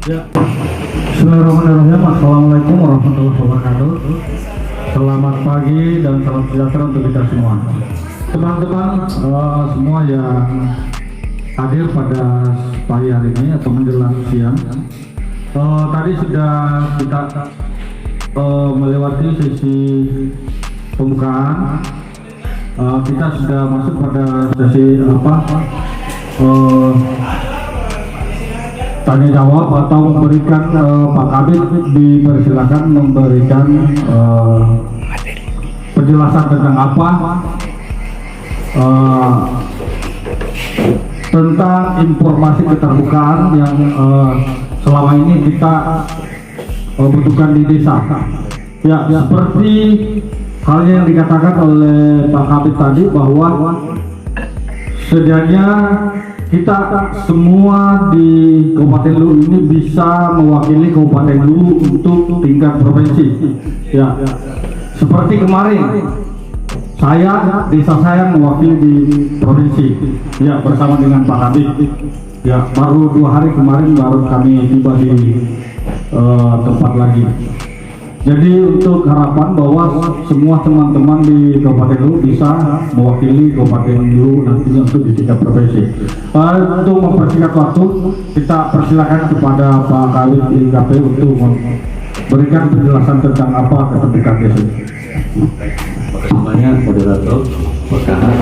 Ya. Bismillahirrahmanirrahim. Assalamualaikum warahmatullahi wabarakatuh. Selamat pagi dan salam sejahtera untuk kita semua. Teman-teman semua yang hadir pada pagi hari ini atau menjelang siang. Tadi sudah kita melewati sesi pembukaan. Kita sudah masuk pada sesi tanya jawab atau memberikan Pak Kabit dipersilakan memberikan penjelasan tentang tentang informasi keterbukaan yang selama ini kita butuhkan di desa. Ya, seperti halnya yang dikatakan oleh Pak Kabit tadi bahwa sedianya kita semua di Kabupaten Luwu ini bisa mewakili Kabupaten Luwu untuk tingkat provinsi. Ya, seperti kemarin desa saya mewakili di provinsi. Ya, bersama dengan Pak Kabit. Ya, baru 2 hari kemarin baru kami tiba di tempat lagi. Jadi untuk harapan bahwa semua teman-teman di Kabupaten Luwu bisa mewakili Kabupaten Luwu nantinya untuk di tingkat provinsi. Untuk mempersingkat waktu, kita persilakan kepada Pak Kabit IKP untuk memberikan penjelasan tentang keterbukaan desa. Terima kasih banyak moderator, Pak Kahar.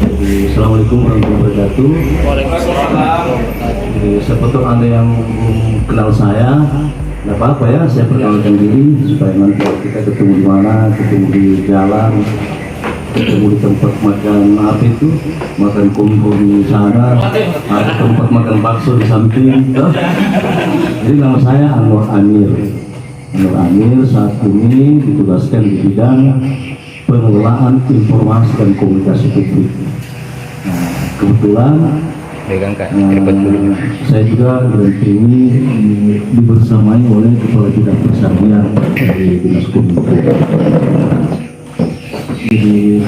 Jadi, Assalamualaikum warahmatullahi wabarakatuh. Waalaikumsalam. Jadi, seperti Anda yang kenal saya, nggak apa-apa ya, saya perkenalkan diri supaya nanti kita ketemu di mana, ketemu di jalan, ketemu di tempat makan makan kumpul di sana, ada tempat makan bakso di samping. Jadi nama saya Anwar Amir. Saat ini ditugaskan di bidang pengelolaan informasi dan komunikasi publik. Nah, kebetulan saya juga didampingi dibersamai oleh Kepala Bidang Persalinan dari Dinas Kominfo. Jadi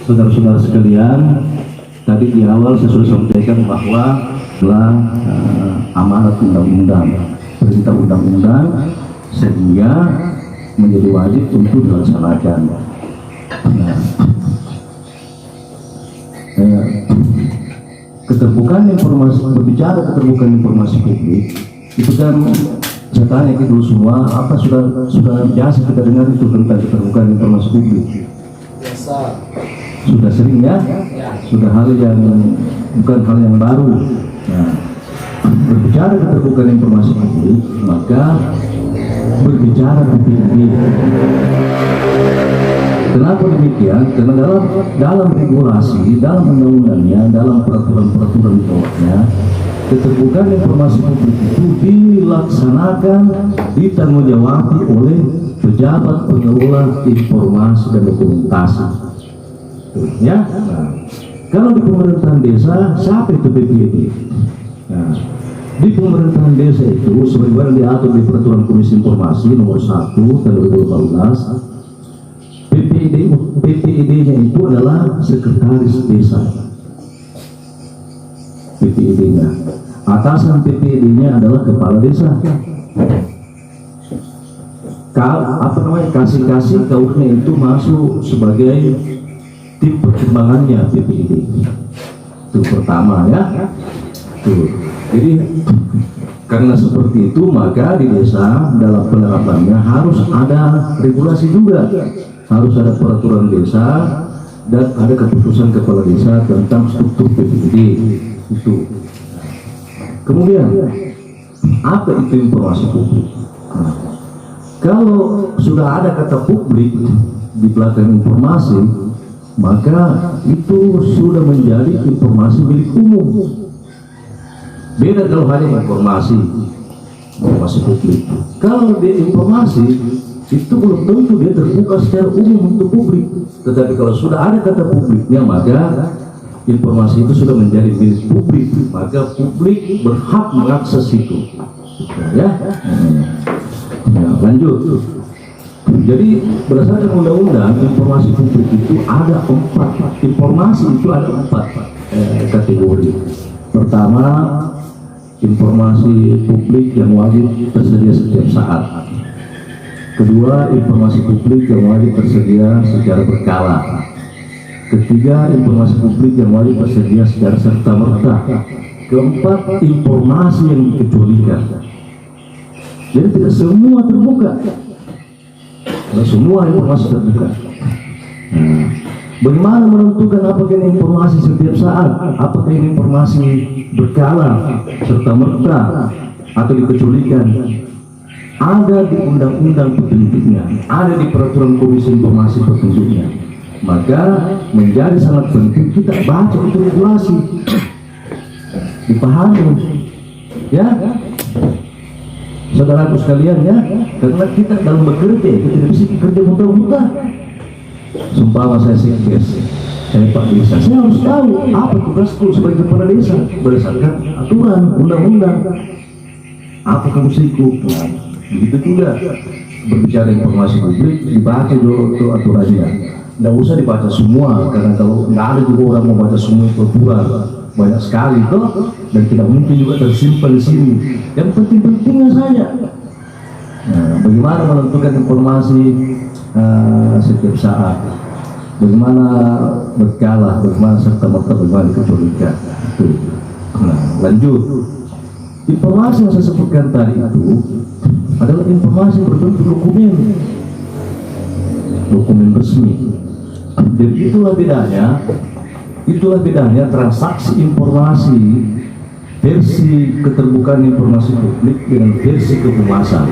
saudara-saudara sekalian, tadi di awal saya sudah sampaikan bahwa adalah amanat undang-undang, perintah undang-undang, sehingga menjadi wajib untuk dilaksanakan. Keterbukaan informasi, berbicara keterbukaan informasi publik itu kan saya tanya ke dulu semua, apa sudah biasa kita dengar itu tentang keterbukaan informasi publik? Biasa. Sudah sering ya? Sudah hal yang bukan hal yang baru. Nah, berbicara keterbukaan informasi publik, maka berbicara PPID. Kenapa demikian? Karena dalam regulasi, dalam undang-undangnya, dalam peraturan-peraturan bawahnya, keterbukaan informasi publik itu dilaksanakan, ditanggungjawabkan oleh pejabat pengelola informasi dan dokumentasi. Ya, nah, kalau di pemerintahan desa, siapa itu PPID? Nah, di pemerintahan desa itu sebagaimana diatur di Peraturan Komisi Informasi nomor 1 tahun 2014. PPID-nya itu adalah sekretaris desa. PPID-nya, atasan PPID-nya adalah kepala desa. Kasih-kasih kaurnya itu masuk sebagai tim pertimbangannya PPID. Itu pertama ya. Tuh. Jadi karena seperti itu, maka di desa dalam penerapannya harus ada regulasi juga. Harus ada peraturan desa dan ada keputusan kepala desa tentang struktur PPID itu. Kemudian apa itu informasi publik? Nah, kalau sudah ada kata publik di belakang informasi, maka itu sudah menjadi informasi milik umum. Beda kalau hanya informasi publik. Kalau dia informasi itu belum tentu dia terbuka secara umum untuk publik. Tetapi kalau sudah ada kata publiknya, maka informasi itu sudah menjadi milik publik, maka publik berhak mengakses itu. Ya, lanjut. Jadi berdasarkan undang-undang informasi publik itu ada 4. Informasi itu ada 4 kategori. Pertama, informasi publik yang wajib tersedia setiap saat. Kedua, informasi publik yang wajib tersedia secara berkala. Ketiga, informasi publik yang wajib tersedia secara serta-merta. Keempat, informasi yang dikecualikan. Jadi tidak semua terbuka. Tidak semua informasi terbuka. Nah, bagaimana menentukan apakah ini informasi setiap saat, apakah ini informasi berkala, serta-merta, atau dikecualikan? Ada di undang-undang petunjuknya, ada di peraturan Komisi Informasi petunjuknya. Maka menjadi sangat penting kita baca itu regulasi, dipahami, ya, saudaraku sekalian, ya, karena kita dalam bekerja kita tidak bisa bekerja muntah-muntah. Sumpah saya sekdes, saya Pak Desa, saya harus tahu apa tugasku sebagai kepala desa berdasarkan aturan undang-undang. Apa fungsiku? Nah, begitu juga berbicara informasi publik, dibaca dulu itu aturannya. Nggak usah dibaca semua, karena kalau nggak ada juga orang mau baca semua itu kurang banyak sekali toh, dan tidak mungkin juga tersimpan di sini. Yang penting-pentingnya saja. Nah, bagaimana menentukan informasi setiap saat, bagaimana berkala, bagaimana serta-merta, bagaimana dikecualikan. Nah, lanjut. Informasi yang saya sebutkan tadi itu adalah informasi berbentuk dokumen resmi. Dan itulah bedanya transaksi informasi, versi keterbukaan informasi publik dengan versi kehumasan.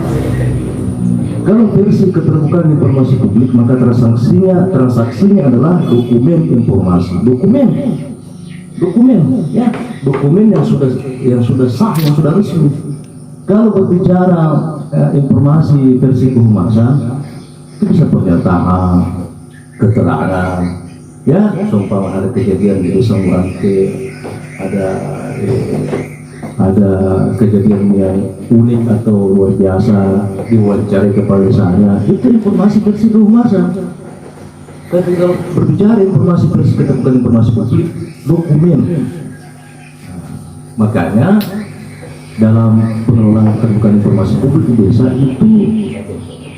Kalau versi keterbukaan informasi publik, maka transaksinya adalah dokumen informasi, dokumen yang sudah sah, yang sudah resmi. Kalau berbicara informasi versi kehumasan, itu bisa pernyataan, keterangan, ya, seumpama ada kejadian di desa Murante, ada kejadian yang unik atau luar biasa, diwawancarai kepala desanya, itu informasi versi kehumasan. Tapi kalau berbicara informasi versi keterbukaan informasi publik, dokumen. Makanya dalam pengelolaan keterbukaan informasi publik di desa itu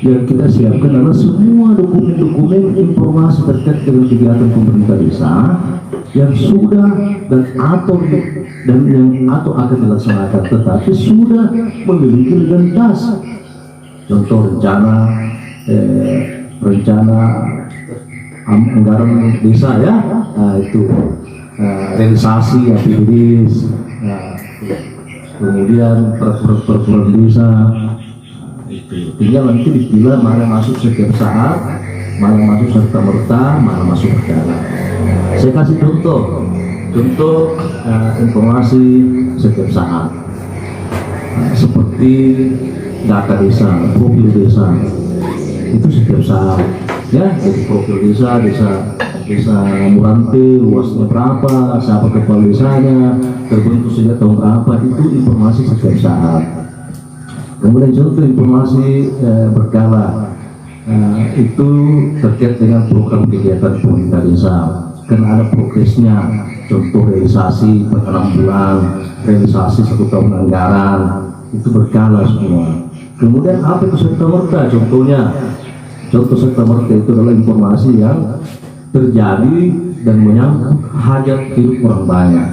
yang kita siapkan adalah semua dokumen-dokumen informasi terkait dengan kegiatan pemerintah desa yang sudah atau akan dilaksanakan, tetapi sudah memiliki legalitas. Contoh rencana anggaran desa, ya, itu realisasi APBDes, kemudian peraturan desa. Tinggal nanti dipilah mana masuk setiap saat, mana masuk serta-merta, mana masuk berkala. Saya kasih contoh informasi setiap saat, seperti data desa, profil desa, itu setiap saat, ya, jadi profil desa Murante, luasnya berapa, siapa kepala desanya, terbentuk sejak tahun berapa, itu informasi setiap saat. Kemudian contoh informasi berkala, itu terkait dengan program kegiatan pemerintah desa, karena ada progresnya, contoh realisasi per 6 bulan, realisasi 1 tahun anggaran, itu berkala semua. Kemudian apa itu serta-merta? Contoh serta-merta itu adalah informasi yang terjadi dan menyangkut hajat hidup orang banyak.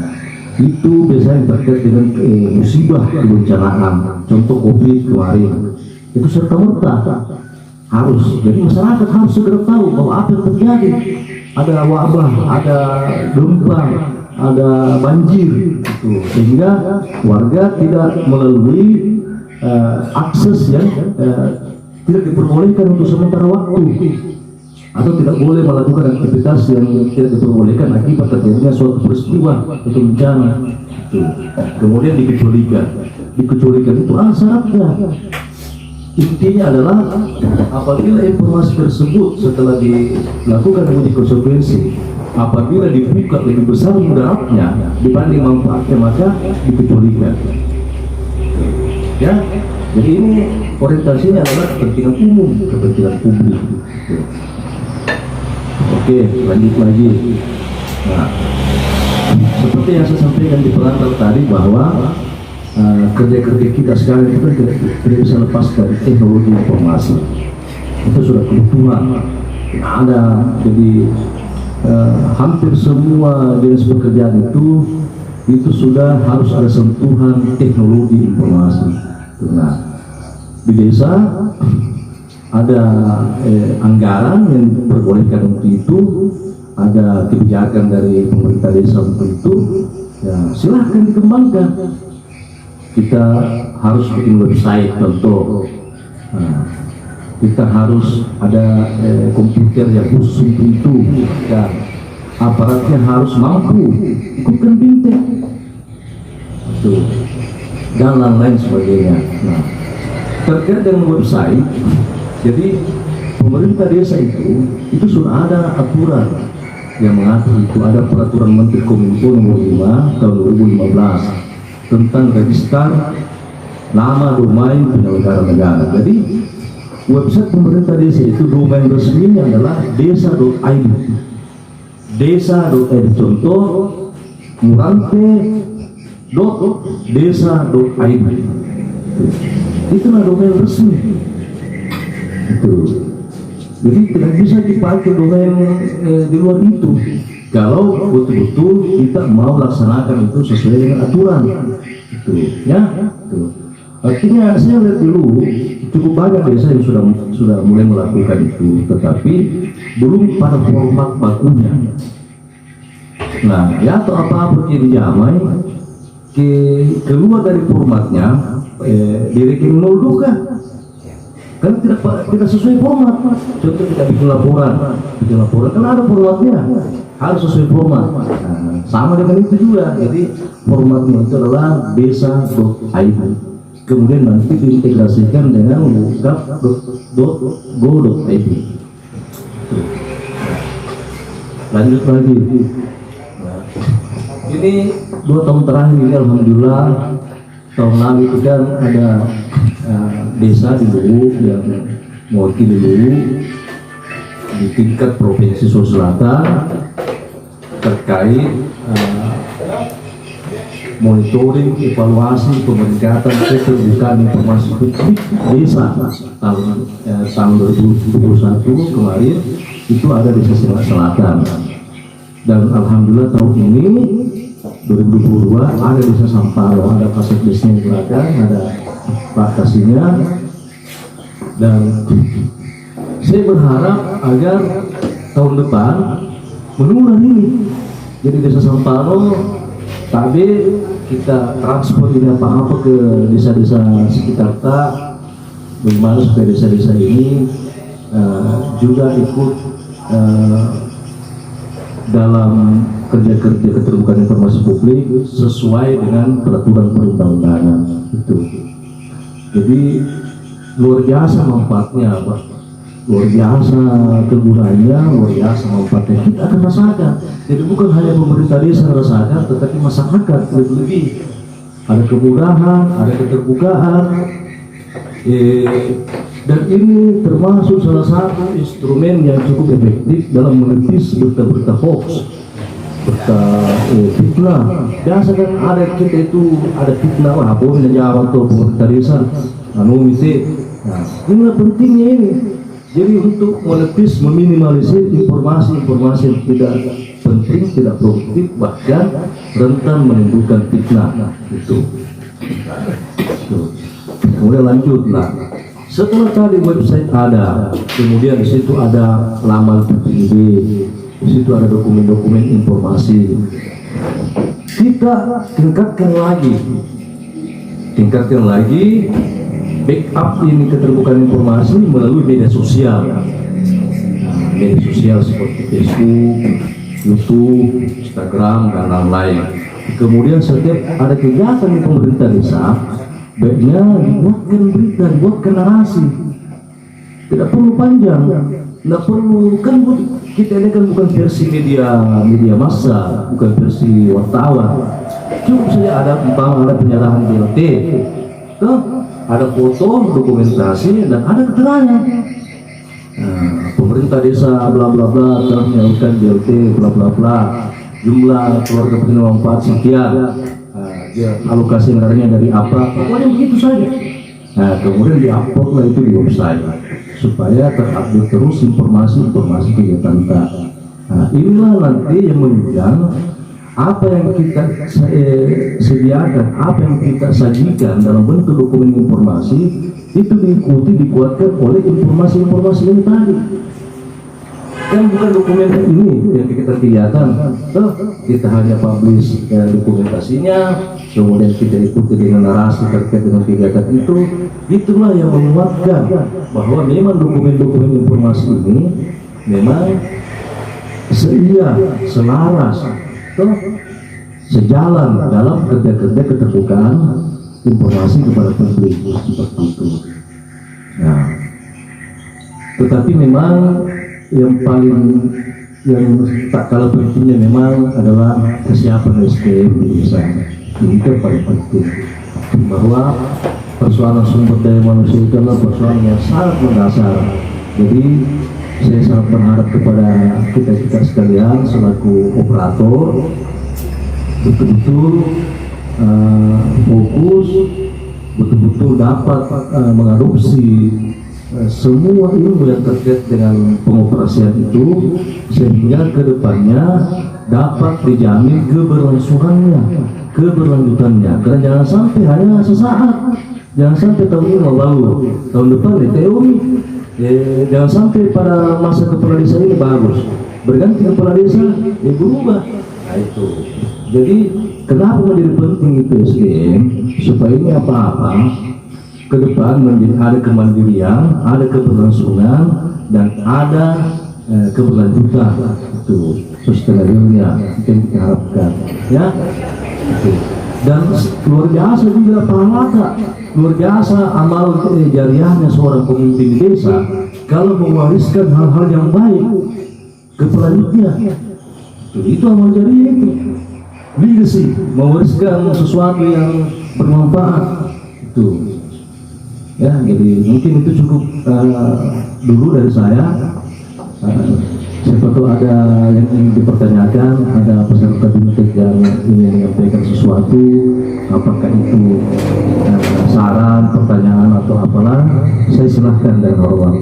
Itu biasanya terkait dengan musibah kebencanaan, contoh COVID kemarin, itu serta-merta harus. Jadi masyarakat harus segera tahu bahwa apa yang terjadi, ada wabah, ada gempa, ada banjir, gitu. Sehingga warga tidak melalui akses yang tidak diperbolehkan untuk sementara waktu, atau tidak boleh melakukan aktivitas yang tidak diperbolehkan akibat terjadinya suatu peristiwa atau bencana. Kemudian dikecualikan itu syaratnya. Intinya adalah apabila informasi tersebut setelah dilakukan uji konsekuensi, apabila dibuka lebih besar mudaratnya dibanding manfaatnya, maka dikecualikan. Ya, jadi ini orientasinya adalah kepentingan umum, kepentingan publik. Oke, lanjut lagi. Nah, seperti yang saya sampaikan di pengantar tadi, bahwa kerja-kerja kita sekarang itu kan tidak bisa lepas dari teknologi informasi. Itu sudah kebutuhan ada. Jadi hampir semua jenis pekerjaan itu sudah harus ada sentuhan teknologi informasi. Nah, di desa ada anggaran yang diperbolehkan untuk itu, ada kebijakan dari pemerintah desa untuk itu, ya silahkan dikembangkan. Kita harus bikin website contoh, kita harus ada komputer yang khusus untuk itu, dan aparatnya harus mampu ikutkan fintech itu, dan lain-lain sebagainya. Nah, terkait dengan website, jadi pemerintah desa itu sudah ada aturan yang mengatur itu, ada peraturan Menteri Kominfo nomor 5 tahun 2015 tentang register nama domain penyelenggara negara. Jadi website pemerintah desa itu domain resminya adalah desa.id. Desa.id, contoh murante.desa.id. Itulah domain resmi. Itu. Jadi tidak bisa dipakai domain di luar itu. Kalau betul-betul kita mau laksanakan itu sesuai dengan aturan, itu, ya. Itu. Artinya saya lihat dulu cukup banyak desa yang sudah mulai melakukan itu, tetapi belum pada format bakunya. Nah, ya atau apa-apa yang dijamai keluar dari formatnya, direkam nol kan? Kan tidak sesuai format. Contoh kita bikin laporan kan ada formatnya, harus sesuai format. Nah, sama dengan itu juga. Jadi formatnya itu adalah desa.id. Kemudian nanti diintegrasikan dengan gov.go.id. Lanjut lagi. Ini 2 tahun terakhir ini alhamdulillah, tahun lalu itu kan ada desa di Luwu yang mewakili Luwu di tingkat Provinsi Sulawesi Selatan terkait monitoring, evaluasi, peningkatan keterbukaan informasi publik desa tahun 2021 kemarin itu ada di Sulawesi Selatan. Dan alhamdulillah tahun ini 2022 ada di Desa Sampalo, ada kasat desnya di belakang, ada lokasinya, dan saya berharap agar tahun depan mengulang ini. Jadi Desa Sampalo tadi kita transport ini apa-apa ke desa-desa sekitar bagaimana supaya desa-desa ini juga ikut dalam kerja-kerja keterbukaan informasi publik sesuai dengan peraturan perundang-undangan itu. Jadi luar biasa manfaatnya, Pak. Luar biasa kegunaannya, luar biasa manfaatnya. Kita akan rasakan. Jadi bukan hanya pemerintah desa rasakan, tetapi masyarakat lebih ada kemudahan, ada keterbukaan. Dan ini termasuk salah satu instrumen yang cukup efektif dalam menepis berita-berita hoax, berita fitnah. Biasa kan ada kita itu ada fitnah, wah boleh jawab tuh pemerintah desa, Nah, inilah pentingnya ini. Jadi untuk menepis, meminimalisir informasi-informasi yang tidak penting, tidak produktif, bahkan rentan menimbulkan fitnah itu. Kemudian lanjut, setelah tadi website ada, kemudian di situ ada laman PPID, di situ ada dokumen-dokumen informasi. Kita tingkatkan lagi backup ini keterbukaan informasi melalui media sosial. Media sosial seperti Facebook, YouTube, Instagram, dan lain-lain. Kemudian setiap ada kegiatan di pemerintah desa, baiknya dibuatkan berita, dibuatkan narasi. Tidak perlu panjang, tidak perlu, kan kita ini kan bukan versi media massa, bukan versi wartawan. Cukup saja ada penyerahan BLT, ada foto, dokumentasi, dan ada keterangan. Pemerintah desa bla bla bla telah menyalurkan BLT bla bla bla, jumlah keluarga penerima manfaat sekian. alokasi anggarannya dari apa, pokoknya begitu saja. Nah, kemudian di-upload lah itu di website supaya terupdate terus informasi kegiatan kita. Nah, inilah nanti yang menunjang apa yang kita sediakan, apa yang kita sajikan dalam bentuk dokumen informasi itu diikuti, dikuatkan oleh informasi-informasi yang tadi. Kan bukan dokumen ini yang kita kelihatan, kita hanya publish dokumentasinya, kemudian kita ikuti dengan narasi terkait dengan kegiatan itu. Itulah yang menguatkan bahwa memang dokumen-dokumen informasi ini memang selaras, sejalan dalam kerja-kerja keterbukaan informasi kepada publik seperti itu. Nah, tetapi memang yang tak kalah pentingnya memang adalah kesiapan SDM di desa. Ini yang paling penting, bahwa persoalan sumber daya manusia itu adalah persoalan yang sangat mendasar. Jadi saya sangat berharap kepada kita sekalian selaku operator betul-betul fokus, betul-betul dapat mengadopsi semua ilmu yang terkait dengan pengoperasian itu, sehingga kedepannya dapat dijamin keberlangsungannya, keberlanjutannya. Karena jangan sampai hanya sesaat, jangan sampai tahun ini lalu, tahun depan di teori, jangan sampai pada masa kepala desa ini bagus, berganti kepala desa, berubah. Nah itu. Jadi kenapa menjadi penting itu SDM, supaya ini apa-apa ke depan menjadi ada kemandirian, ada keberlangsungan, dan ada keberlanjutan. Itu sustainability-nya yang kita harapkan, ya. Itu. Dan luar biasa juga pahala, luar biasa amal jariahnya seorang pemimpin di desa kalau mewariskan hal-hal yang baik ke pelanjutnya. Itu amal jariah itu. Legacy, mewariskan sesuatu yang bermanfaat. Itu. Ya, jadi mungkin itu cukup dulu dari saya. Siapa tahu ada yang ingin dipertanyakan, ada peserta didik yang ingin menyampaikan sesuatu, apakah itu saran, pertanyaan atau apalah, saya silahkan dan hormat.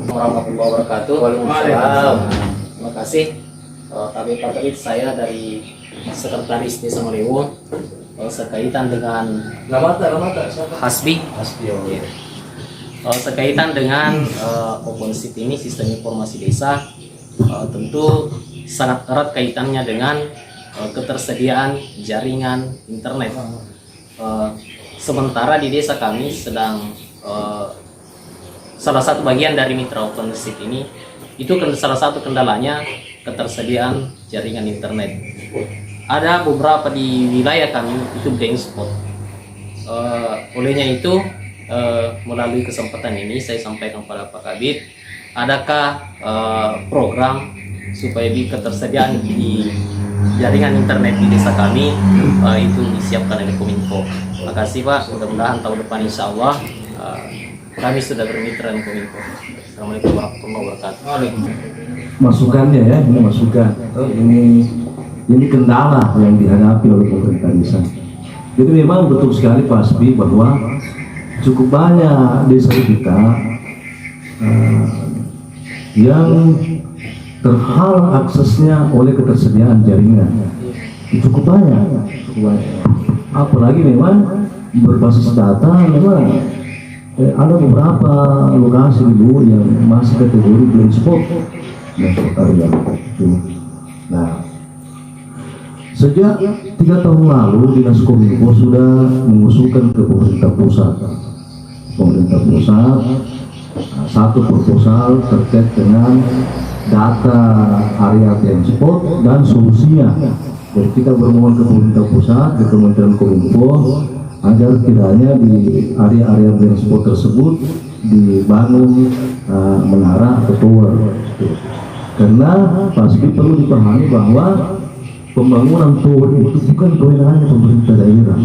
Warahmatullahi wabarakatuh. Waalaikumsalam. Terima kasih. Kami Pak saya dari Sekretaris Desa Maliwung. Sekaitan dengan Hasbi, sekaitan dengan OpenSIP ini, sistem informasi desa, tentu sangat erat kaitannya dengan ketersediaan jaringan internet. Sementara di desa kami sedang salah satu bagian dari mitra OpenSIP ini, itu salah satu kendalanya ketersediaan jaringan internet. Ada beberapa di wilayah kami itu blank spot. Olehnya itu melalui kesempatan ini saya sampaikan pada Pak Kabid, adakah program supaya di ketersediaan di jaringan internet di desa kami itu disiapkan oleh Kominfo. Terima kasih Pak, mudah-mudahan tahun depan insya Allah kami sudah bermitra dengan Kominfo. Assalamualaikum warahmatullahi wabarakatuh. Masukannya ya, ini masukan. Ini kendala yang dihadapi oleh pemerintah desa. Jadi memang betul sekali Pak Hasbi bahwa cukup banyak desa kita yang terhalang aksesnya oleh ketersediaan jaringan. Cukup banyak. Apalagi memang berbasis data, memang ada beberapa lokasi dulu yang masih kategori blank spot. Nah, sejak 3 tahun lalu Dinas Kominfo sudah mengusulkan ke pemerintah pusat satu proposal terkait dengan data area blank spot dan solusinya. Jadi kita bermohon ke pemerintah pusat, ke Kementerian Kominfo, agar kiranya di area-area blank spot tersebut dibangun menara atau tower. Karena pasti perlu dipahami bahwa pembangunan tower itu bukan kewenangan pemerintah daerah,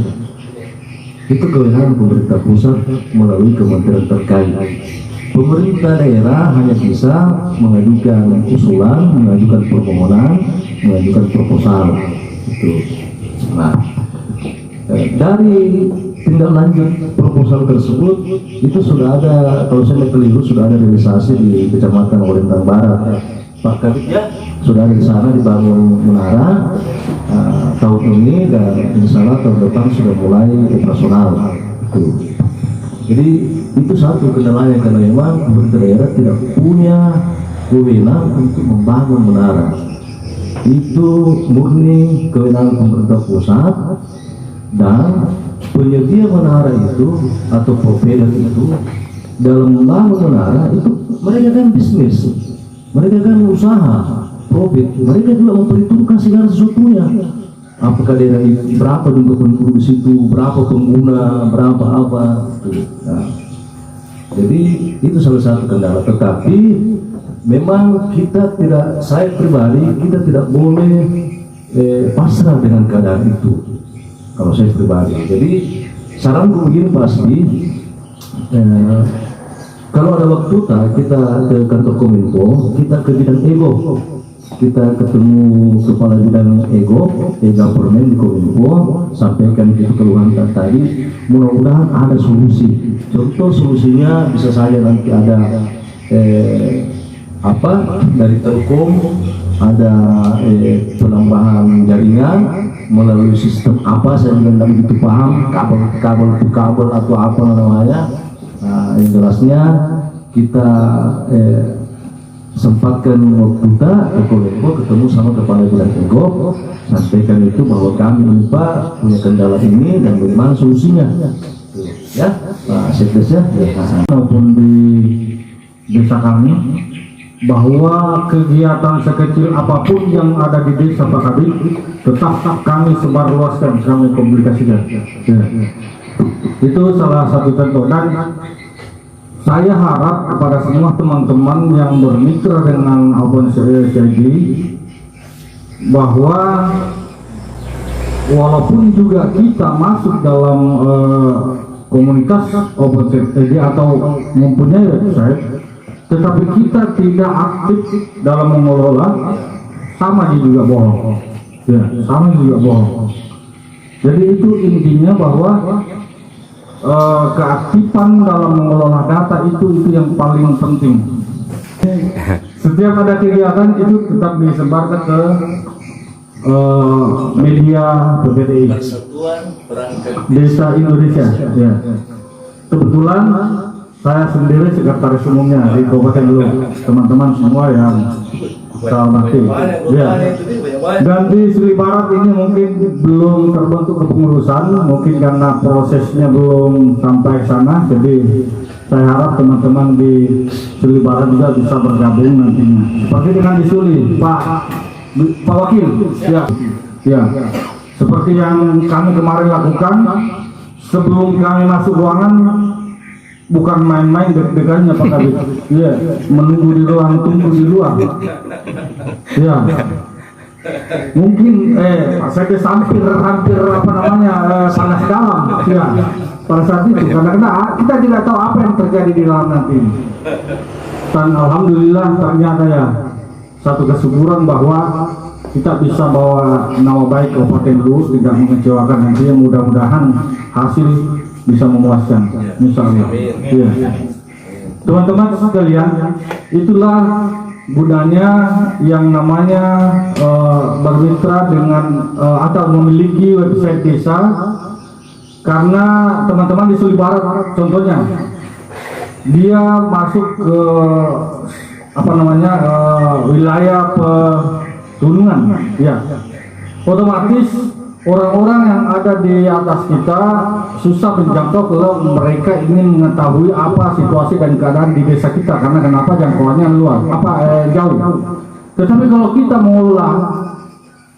itu kewenangan pemerintah pusat melalui kementerian terkait. Pemerintah daerah hanya bisa mengajukan usulan, mengajukan permohonan, mengajukan proposal. Itu. Nah, dari tindak lanjut proposal tersebut itu sudah ada, kalau saya tidak keliru, sudah ada realisasi di Kecamatan Walintang Barat. Pak Kabitnya sudah ada di sana dibangun menara tahun ini, dan insya Allah tahun depan sudah mulai operasional. Jadi itu satu kendalanya, karena memang pemerintah daerah tidak punya wewenang untuk membangun menara. Itu murni kewenangan pemerintah pusat, dan penyedia menara itu atau provider itu dalam membangun menara itu mereka kan bisnis, mereka kan usaha, profit, mereka juga memperhitungkan segala sesuatunya. Apakah daerah itu berapa jumlah penduduk di situ, berapa pengguna, berapa apa. Nah, jadi itu salah satu kendala. Tetapi memang kita tidak, saya pribadi kita tidak boleh pasrah dengan keadaan itu. Kalau saya pribadi, jadi saranku begini pasti, kalau ada waktu kita ke kantor Kominfo, kita ke bidang ego, kita ketemu kepala bidang ego, government di Kominfo, sampaikan itu keluhan tadi, mudah-mudahan ada solusi. Contoh solusinya bisa saja nanti ada dari Telkom ada penambahan jaringan melalui sistem apa, saya juga tidak begitu paham, kabel atau apa namanya. Nah, yang jelasnya kita sempatkan waktu kita ketemu sama kepala bidang ego, sampaikan itu bahwa kami lupa punya kendala ini dan bagaimana solusinya. Ya, sekretarisnya maupun di desa kami, bahwa kegiatan sekecil apapun yang ada di desa Pak Kabit tetap kami sebarluaskan, kami publikasikan. Ya. Itu salah satu contoh, dan saya harap kepada semua teman-teman yang bermitra dengan OpenCID bahwa walaupun juga kita masuk dalam komunitas OpenCID atau mempunyai website, tetapi kita tidak aktif dalam mengelola, sama juga bohong. Ya, sama juga bohong. Jadi itu intinya bahwa keaktifan dalam mengelola data itu yang paling penting. Setiap ada kegiatan itu tetap disebarkan ke media PPTI Desa Indonesia. Ya. Kebetulan saya sendiri sekretaris umumnya di Kabupaten Luwu, teman-teman semua yang saya hormati. Ya. Dan di Suli Barat ini mungkin belum terbentuk kepengurusan, mungkin karena prosesnya belum sampai sana. Jadi saya harap teman-teman di Suli Barat juga bisa bergabung nantinya. Seperti dengan di Suli, Pak Wakil. Ya. Seperti yang kami kemarin lakukan, sebelum kami masuk ruangan, bukan main-main deg-degannya Pak Kabit. Iya, menunggu di ruang tunggu di luar. Ya. Mungkin saya hampir apa namanya panas dalam. Ya. Pada saat itu karena kita tidak tahu apa yang terjadi di dalam nanti. Dan alhamdulillah ternyata ya satu kesyukuran bahwa kita bisa bawa nama baik Kabupaten Luwu, tidak mengecewakan nanti. Mudah-mudahan hasil bisa memuaskan, misalnya. Ya. Teman-teman sekalian, itulah gunanya yang namanya bermitra dengan atau memiliki website desa, karena teman-teman di Suli Barat contohnya dia masuk ke apa namanya wilayah pegunungan, ya, otomatis orang-orang yang ada di atas kita susah menjangkau kalau mereka ingin mengetahui apa situasi dan keadaan di desa kita, karena kenapa jangkauannya luas, jauh. Tetapi kalau kita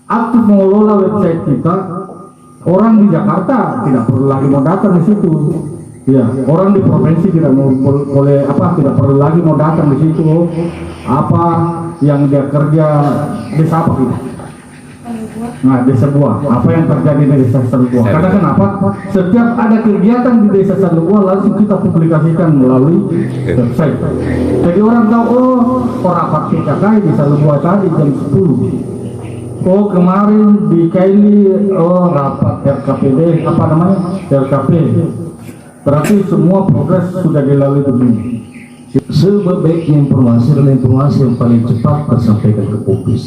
aktif mengelola website kita, orang di Jakarta tidak perlu lagi mau datang di situ. Ya, orang di provinsi tidak perlu lagi mau datang di situ. Apa yang dia kerja desa apa gitu. Nah, desa Buah, apa yang terjadi di desa Buah? Karena kenapa? Setiap ada kegiatan di desa Buah langsung kita publikasikan melalui website. Jadi orang tahu, oh rapat PKK di Buah tadi jam 10. Oh kemarin di Kaili rapat RKPD apa namanya RKP. Berarti semua progres sudah dilalui begini. Sebaiknya informasi adalah informasi yang paling cepat tersampaikan ke publik.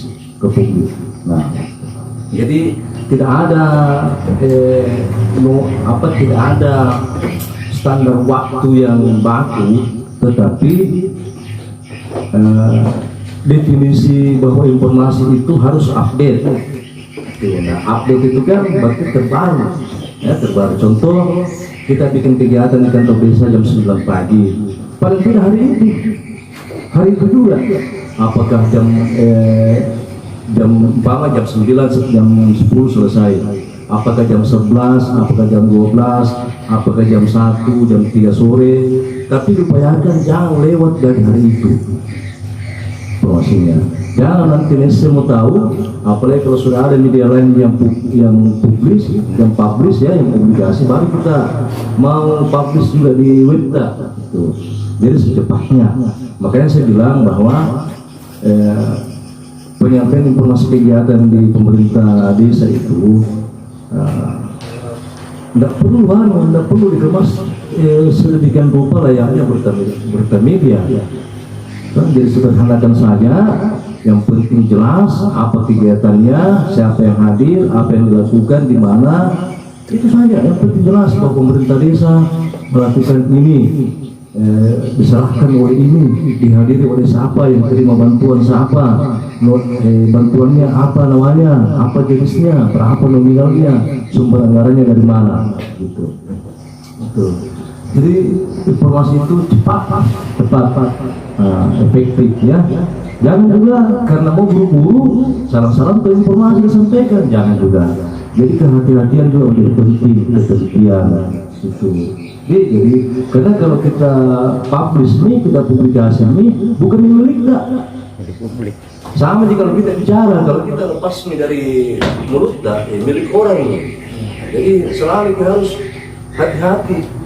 Nah, jadi tidak ada tidak ada standar waktu yang baku, tetapi definisi bahwa informasi itu harus update. Nah, update itu kan berarti terbaru, ya terbaru. Contoh, kita bikin kegiatan di kantor desa jam 9 pagi, paling tidak hari itu juga. Apakah jam 9, jam 10 selesai? Apakah jam 11, apakah jam 12, apakah jam 1, jam 3 sore? Tapi diupayakan jangan lewat dari hari itu informasinya. Jangan nanti semua tahu, apalagi kalau sudah ada media lain yang publish ya, yang publikasi, baru kita mau publish juga di webda. Jadi secepatnya. Makanya saya bilang bahwa penyampaian informasi kegiatan di pemerintah desa itu tidak perlu dikemas sedemikian rupa layaknya berita media. Jadi sederhanakan saja, yang penting jelas apa kegiatannya, siapa yang hadir, apa yang dilakukan, di mana, itu saja. Yang penting jelas bahwa pemerintah desa melakukan ini, diserahkan oleh ini, dihadiri oleh siapa, yang terima bantuan siapa, bantuannya apa namanya, apa jenisnya, berapa nominalnya, sumber anggarannya dari mana, gitu. Jadi informasi itu cepat, efektif ya. Jangan juga karena mau buru-buru salah-salah ke informasi disampaikan, jangan juga. Jadi kehati-hatian juga menjadi penting, ketelitian itu. Jadi karena kalau kita publish nih, kita publikasi nih, bukan milik kita. Sama jika kalau kita bicara, kalau kita lepas nih dari mulut kita, milik orang ini. Jadi selalu kita harus hati-hati.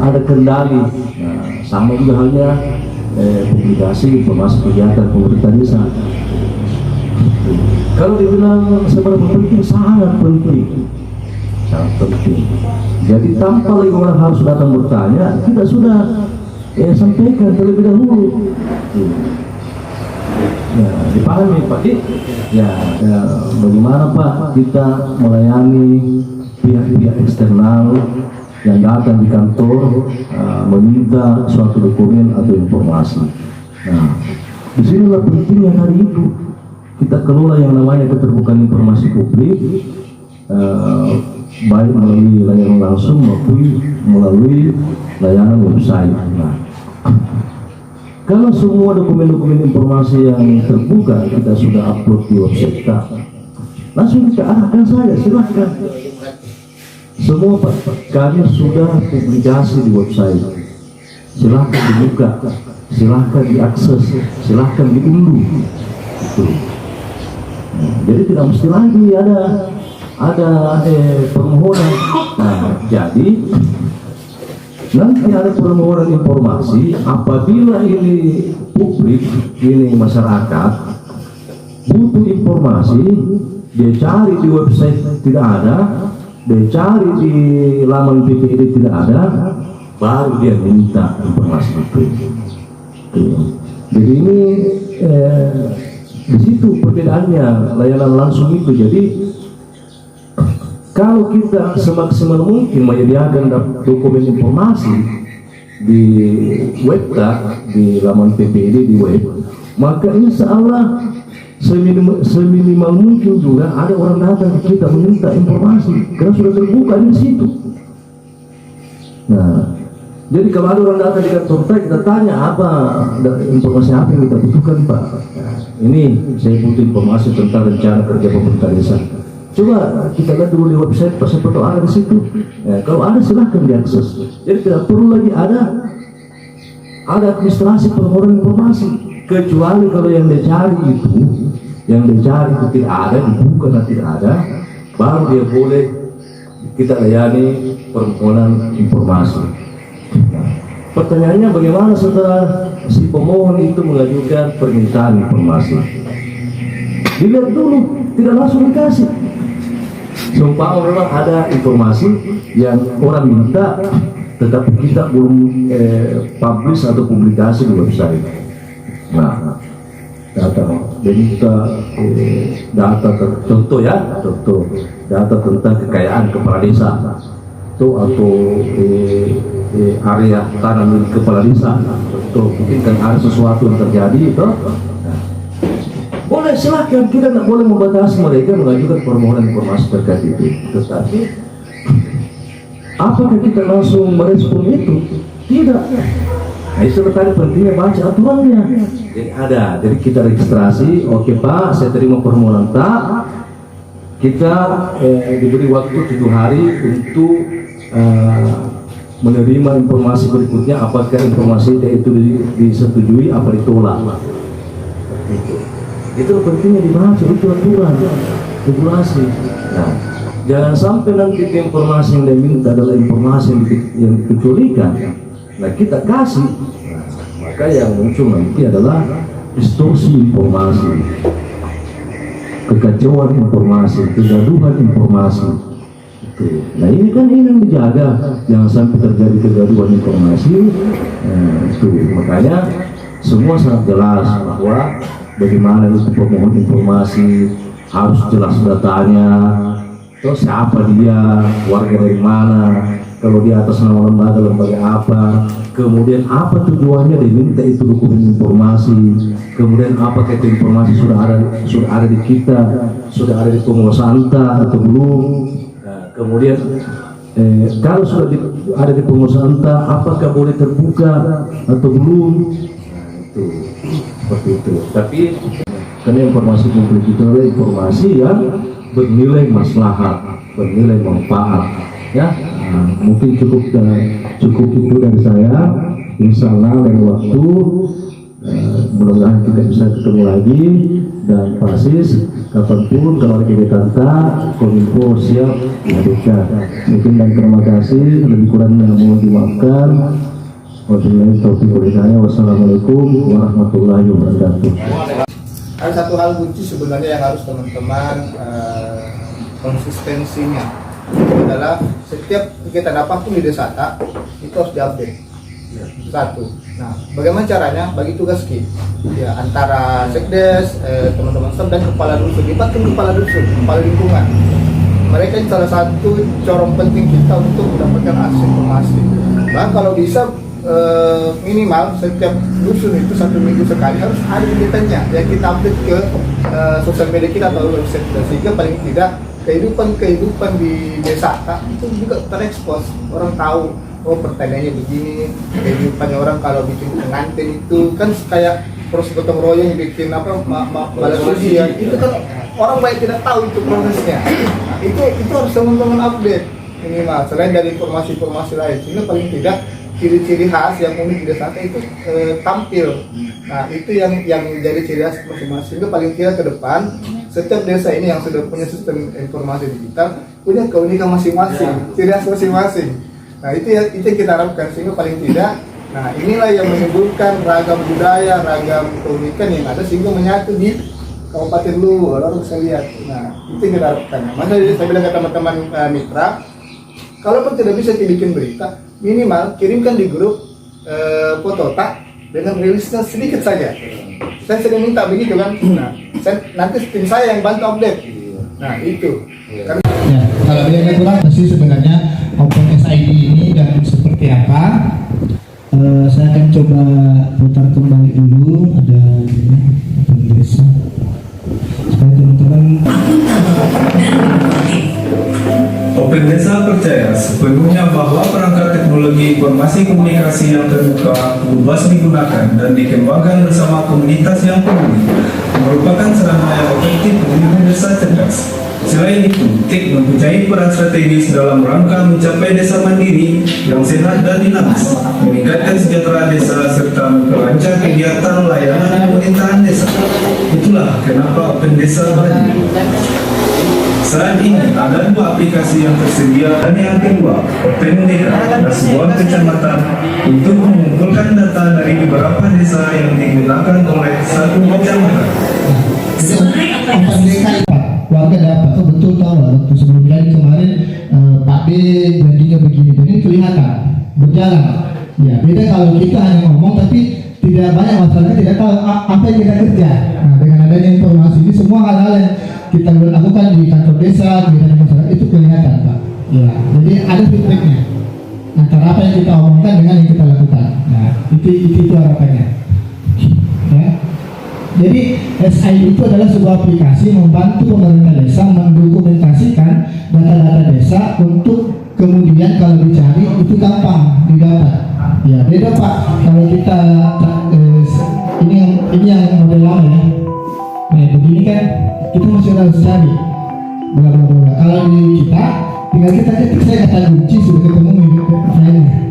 Ada kendali. Nah, sama juga halnya publikasi informasi kegiatan pemerintah desa. Kalau dibilang seberapa penting, sangat penting. Jadi tanpa lagi orang harus datang bertanya, kita sudah sampaikan terlebih dahulu. Ya, dipahami Pak Dik? Ya, bagaimana Pak kita melayani pihak-pihak eksternal yang datang di kantor meminta suatu dokumen atau informasi. Nah, disinilah pentingnya hari itu kita kelola yang namanya keterbukaan informasi publik, baik melalui layanan langsung maupun melalui layanan website. Nah, kalau semua dokumen-dokumen informasi yang terbuka kita sudah upload di website kita, langsung kita arahkan saja, silahkan. Semua kami sudah publikasi di website, silahkan dibuka, silahkan diakses, silahkan diunduh. Jadi tidak mesti lagi ada permohonan. Nah, jadi nanti ada permohonan informasi apabila ini publik, ini masyarakat butuh informasi, dia cari di website tidak ada, dia cari di laman PPID tidak ada, baru dia minta informasi itu. Jadi ini di situ perbedaannya layanan langsung itu. Jadi kalau kita semaksimal mungkin menyediakan dokumen informasi di webda, di laman PPID di web, maka insya Allah seminimal mungkin juga ada orang datang ke kita meminta informasi karena sudah terbuka di situ. Nah, jadi kalau ada orang datang di kantor kita tanya apa informasi apa yang kita butuhkan Pak. Nah, ini saya butuh informasi tentang rencana kerja pemerintah desa. Coba kita lihat dulu di website, pas foto ada di situ. Ya, kalau ada silahkan diakses. Jadi tidak perlu lagi ada administrasi permohonan informasi, kecuali kalau yang dicari itu tidak ada, dibuka dan tidak ada, baru dia boleh kita layani permohonan informasi. Pertanyaannya bagaimana setelah si pemohon itu mengajukan permintaan informasi? dilihat dulu, tidak langsung dikasih. Sumpah memang ada informasi yang orang minta, tetapi kita belum publish atau publikasi di website. Nah, data contoh ya, data tentang kekayaan kepala desa atau area tanah milik kepala desa. Contoh, mungkin kan ada sesuatu yang terjadi itu. Boleh, silahkan, kita tidak boleh membatasi mereka mengajukan permohonan informasi terkait itu. Tetapi apakah kita langsung merespon itu? Tidak. Nah, itu tadi pentingnya baca aturannya. Jadi ada, jadi kita registrasi, oke Pak, saya terima permohonan tak. Kita diberi waktu 7 hari untuk menerima informasi berikutnya, apakah informasi itu disetujui apa ditolak. Itu pentingnya dibaca, itu aturan, regulasi. Nah, jangan sampai nanti informasi yang diminta adalah informasi yang dikecualikan. Nah, kita kasih, maka yang muncul nanti adalah distorsi informasi, kekacauan informasi, kegaduhan informasi. Nah, ini kan yang dijaga, jangan sampai terjadi kegaduhan informasi. Makanya semua sangat jelas bahwa bagaimana itu pemohon informasi, harus jelas datanya, terus siapa dia, warga dari mana, kalau dia atas nama lembaga apa, kemudian apa tujuannya diminta itu dokumen informasi, kemudian apakah itu informasi sudah ada di kita, sudah ada di pengusaha atau belum. Nah, kemudian kalau sudah ada di pengusaha apakah boleh terbuka atau belum. Nah, itu seperti itu. Tapi karena informasi publik itu adalah informasi yang bernilai maslahat, bernilai manfaat, ya. Mungkin cukup itu dari saya. Insya Allah lain waktu mudah-mudahan kita bisa ketemu lagi, dan Pasis kapanpun kalau ada kegiatan Kominfo siap dihadirkan. Mungkin, dan terima kasih, lebih kurangnya mohon dimaafkan. Wabillahi taufiq wal hidayah. Wassalamualaikum warahmatullahi wabarakatuh. Ada satu hal kunci sebenarnya yang harus teman-teman konsistensinya, itu adalah setiap kegiatan apapun di Desata itu harus diupdate. Satu. Nah, bagaimana caranya? Bagi tugas ya, antara sekdes, teman-teman staff dan kepala dusun, libatkan kepala dusun, kepala lingkungan. Mereka itu salah satu corong penting kita untuk mendapatkan akses informasi. Nah, kalau bisa minimal setiap dusun itu 1 minggu sekali harus ada detailnya yang kita update ke sosial media kita atau website kita, sehingga paling tidak kehidupan di desa itu juga terekspos, orang tahu oh pertanyaannya begini, kehidupannya orang kalau bikin pengantin itu kan kayak proses gotong royong bikin balas suci ya, itu kan orang baik tidak tahu itu prosesnya. Nah, itu harus teman-teman update minimal selain dari informasi-informasi lain, sehingga paling tidak ciri-ciri khas yang unik di desa itu tampil. Nah, itu yang menjadi ciri khas masing-masing. Sehingga paling tidak ke depan setiap desa ini yang sudah punya sistem informasi digital punya keunikan masing-masing, ciri khas masing-masing. Nah, itu yang kita harapkan, sehingga paling tidak, nah inilah yang menimbulkan ragam budaya, ragam keunikan yang ada sehingga menyatu di Kabupaten Luwu, orang bisa lihat. Nah, itu yang kita harapkan. Maka saya bilang ke teman-teman mitra, kalaupun tidak bisa dibikin berita, minimal kirimkan di grup foto tak dengan rilisnya sedikit saja. Saya sering minta begitu kan. Nah, nanti tim saya yang bantu update. Nah, itu. Karena ya, kalau yang kurang pasti sebenarnya Open SID ini dan seperti apa, saya akan coba putar kembali dulu, ada ini desa supaya teman-teman. Open Desa percaya sepenuhnya bahwa perangkat teknologi informasi komunikasi yang terbuka, luas digunakan dan dikembangkan bersama komunitas yang peduli merupakan sarana yang efektif untuk desa cerdas. Selain itu, TIK mempunyai peran strategis dalam rangka mencapai desa mandiri yang sehat dan dinamis, meningkatkan kesejahteraan desa serta memperlancar kegiatan layanan pemerintahan desa. Itulah kenapa Open Desa hadir. Saat ini ada 2 aplikasi yang tersedia dan yang kedua, OpenData adalah sebuah kecamatan untuk mengumpulkan data dari beberapa desa yang digunakan oleh satu kecamatan. Warga dapat, oh betul tahu lah waktu sebelum jadi kemarin Pak B janjinya begini, jadi kelihatan berjalan. Ya beda kalau kita hanya ngomong tapi tidak banyak masalahnya, tidak tahu apa yang kita kerja. Nah, dengan adanya informasi ini semua hal-hal yang kita lakukan di kantor desa, di masyarakat itu kelihatan Pak. Ya, jadi ada feedbacknya antara apa yang kita omongkan dengan yang kita lakukan. Nah, itu harapannya. Ya. Jadi SID itu adalah sebuah aplikasi membantu pemerintah desa mendokumentasikan data-data desa untuk kemudian kalau dicari itu gampang didapat. Ya beda Pak kalau kita ini yang model lama ya. Nah begini kan kita masih harus cari. Bla bla bla. Kalau di kita tinggal kita ketik saya kata kunci sudah ketemu filenya.